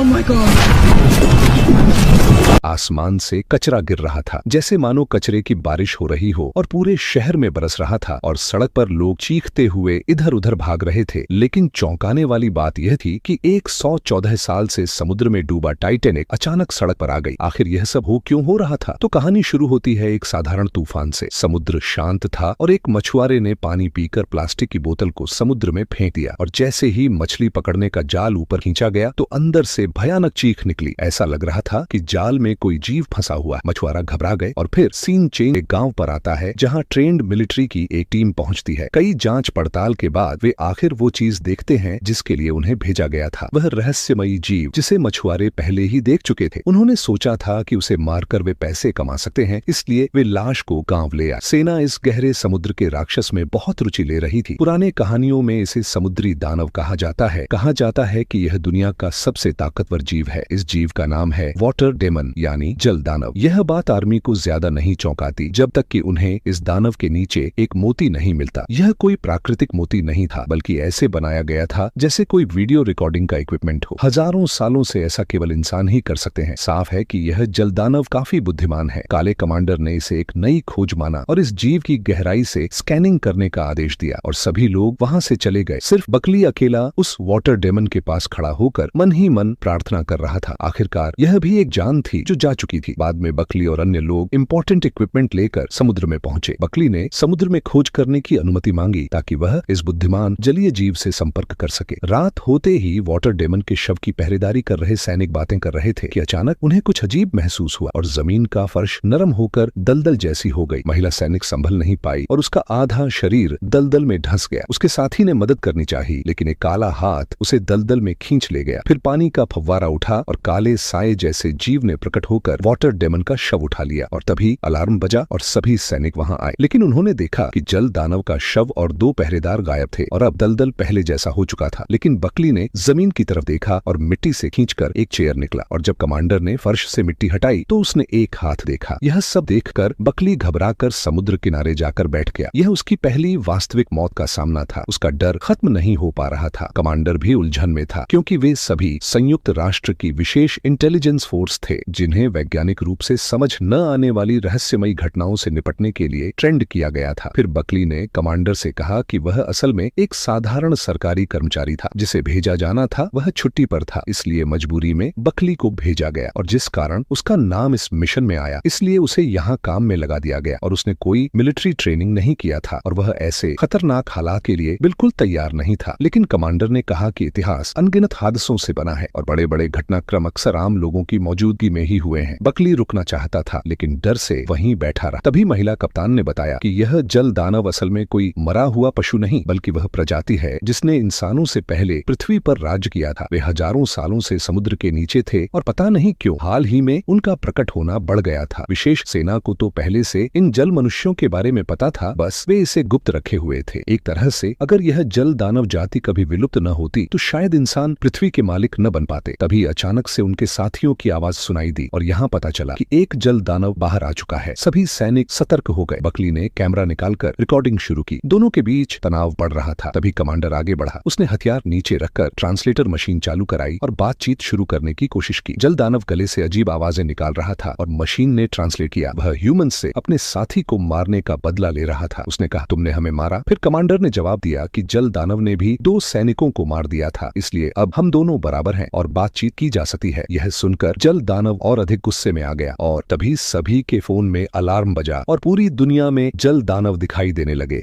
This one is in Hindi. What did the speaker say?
Oh my God! आसमान से कचरा गिर रहा था, जैसे मानो कचरे की बारिश हो रही हो और पूरे शहर में बरस रहा था और सड़क पर लोग चीखते हुए इधर उधर भाग रहे थे। लेकिन चौंकाने वाली बात यह थी कि 114 साल से समुद्र में डूबा टाइटैनिक अचानक सड़क पर आ गई। आखिर यह सब क्यों हो रहा था? तो कहानी शुरू होती है एक साधारण तूफान से। समुद्र शांत था और एक मछुआरे ने पानी पीकर प्लास्टिक की बोतल को समुद्र में फेंक दिया और जैसे ही मछली पकड़ने का जाल ऊपर खींचा गया तो अंदर से भयानक चीख निकली। ऐसा लग रहा था कि जाल में कोई जीव फंसा हुआ। मछुआरा घबरा गए और फिर सीन चेंज एक गांव पर आता है जहां ट्रेन्ड मिलिट्री की एक टीम पहुंचती है। कई जांच पड़ताल के बाद वे आखिर वो चीज देखते हैं जिसके लिए उन्हें भेजा गया था। वह रहस्यमयी जीव जिसे मछुआरे पहले ही देख चुके थे। उन्होंने सोचा था कि उसे मारकर वे पैसे कमा सकते हैं, इसलिए वे लाश को गांव ले आए। सेना इस गहरे समुद्र के राक्षस में बहुत रुचि ले रही थी। पुराने कहानियों में इसे समुद्री दानव कहा जाता है। कहा जाता है कि यह दुनिया का सबसे ताकतवर जीव है। इस जीव का नाम है वाटर डेमन यानी जल दानव। यह बात आर्मी को ज्यादा नहीं चौंकाती जब तक कि उन्हें इस दानव के नीचे एक मोती नहीं मिलता। यह कोई प्राकृतिक मोती नहीं था, बल्कि ऐसे बनाया गया था जैसे कोई वीडियो रिकॉर्डिंग का इक्विपमेंट हो। हजारों सालों से ऐसा केवल इंसान ही कर सकते हैं। साफ है कि यह जल दानव काफी बुद्धिमान है। काले कमांडर ने इसे एक नई खोज माना और इस जीव की गहराई से स्कैनिंग करने का आदेश दिया और सभी लोग वहां से चले गए। सिर्फ बकली अकेला उस वाटर डेमन के पास खड़ा होकर मन ही मन प्रार्थना कर रहा था। आखिरकार यह भी एक जान थी जो जा चुकी थी। बाद में बकली और अन्य लोग इंपॉर्टेंट इक्विपमेंट लेकर समुद्र में पहुंचे। बकली ने समुद्र में खोज करने की अनुमति मांगी ताकि वह इस बुद्धिमान जलीय जीव से संपर्क कर सके। रात होते ही वाटर डेमन के शव की पहरेदारी कर रहे सैनिक बातें कर रहे थे कि अचानक उन्हें कुछ अजीब महसूस हुआ और जमीन का फर्श नरम होकर दलदल जैसी हो गई। महिला सैनिक संभल नहीं पाई और उसका आधा शरीर दलदल में ढंस गया। उसके साथी ने मदद करनी चाहिए, लेकिन एक काला हाथ उसे दलदल में खींच ले गया। फिर पानी का फव्वारा उठा और काले साए जैसे जीव ने प्रकट होकर वाटर डेमन का शव उठा लिया और तभी अलार्म बजा और सभी सैनिक वहां आए। लेकिन उन्होंने देखा कि जल दानव का शव और 2 पहरेदार गायब थे और अब दलदल पहले जैसा हो चुका था। लेकिन बकली ने जमीन की तरफ देखा और मिट्टी से खींचकर एक चेयर निकला और जब कमांडर ने फर्श से मिट्टी हटाई तो उसने एक हाथ देखा। यह सब देखकर बकली घबराकर समुद्र किनारे जाकर बैठ गया। यह उसकी पहली वास्तविक मौत का सामना था। उसका डर खत्म नहीं हो पा रहा था। कमांडर भी उलझन में था क्योंकि वे सभी संयुक्त राष्ट्र की विशेष इंटेलिजेंस फोर्स थे जिन्हें वैज्ञानिक रूप से समझ न आने वाली रहस्यमयी घटनाओं से निपटने के लिए ट्रेंड किया गया था। फिर बकली ने कमांडर से कहा कि वह असल में एक साधारण सरकारी कर्मचारी था। जिसे भेजा जाना था वह छुट्टी पर था, इसलिए मजबूरी में बकली को भेजा गया और जिस कारण उसका नाम इस मिशन में आया इसलिए उसे यहाँ काम में लगा दिया गया और उसने कोई मिलिट्री ट्रेनिंग नहीं किया था और वह ऐसे खतरनाक हालात के लिए बिल्कुल तैयार नहीं था। लेकिन कमांडर ने कहा कि इतिहास अनगिनत हादसों से बना है और बड़े बड़े घटनाक्रम अक्सर आम लोगों की मौजूदगी में ही हुए हैं। बकली रुकना चाहता था लेकिन डर से वहीं बैठा रहा। तभी महिला कप्तान ने बताया कि यह जल दानव असल में कोई मरा हुआ पशु नहीं बल्कि वह प्रजाति है जिसने इंसानों से पहले पृथ्वी पर राज्य किया था। वे हजारों सालों से समुद्र के नीचे थे और पता नहीं क्यों हाल ही में उनका प्रकट होना बढ़ गया था। विशेष सेना को तो पहले से इन जल मनुष्यों के बारे में पता था, बस वे इसे गुप्त रखे हुए थे। एक तरह से अगर यह जल दानव जाति कभी विलुप्त न होती तो शायद इंसान पृथ्वी के मालिक न बन पाते। तभी अचानक से उनके साथियों की आवाज सुनाई दी और यहाँ पता चला कि एक जल दानव बाहर आ चुका है। सभी सैनिक सतर्क हो गए। बकली ने कैमरा निकालकर रिकॉर्डिंग शुरू की। दोनों के बीच तनाव बढ़ रहा था। तभी कमांडर आगे बढ़ा। उसने हथियार नीचे रखकर ट्रांसलेटर मशीन चालू कराई और बातचीत शुरू करने की कोशिश की। जल दानव गले से अजीब आवाजें निकाल रहा था और मशीन ने ट्रांसलेट किया। वह ह्यूमन से अपने साथी को मारने का बदला ले रहा था। उसने कहा, तुमने हमें मारा। फिर कमांडर ने जवाब दिया कि जल दानव ने भी 2 सैनिकों को मार दिया था, इसलिए अब हम दोनों बराबर हैं और बातचीत की जा सकती है। यह सुनकर जल दानव और अधिक गुस्से में आ गया और तभी सभी के फोन में अलार्म बजा और पूरी दुनिया में जल दानव दिखाई देने लगे।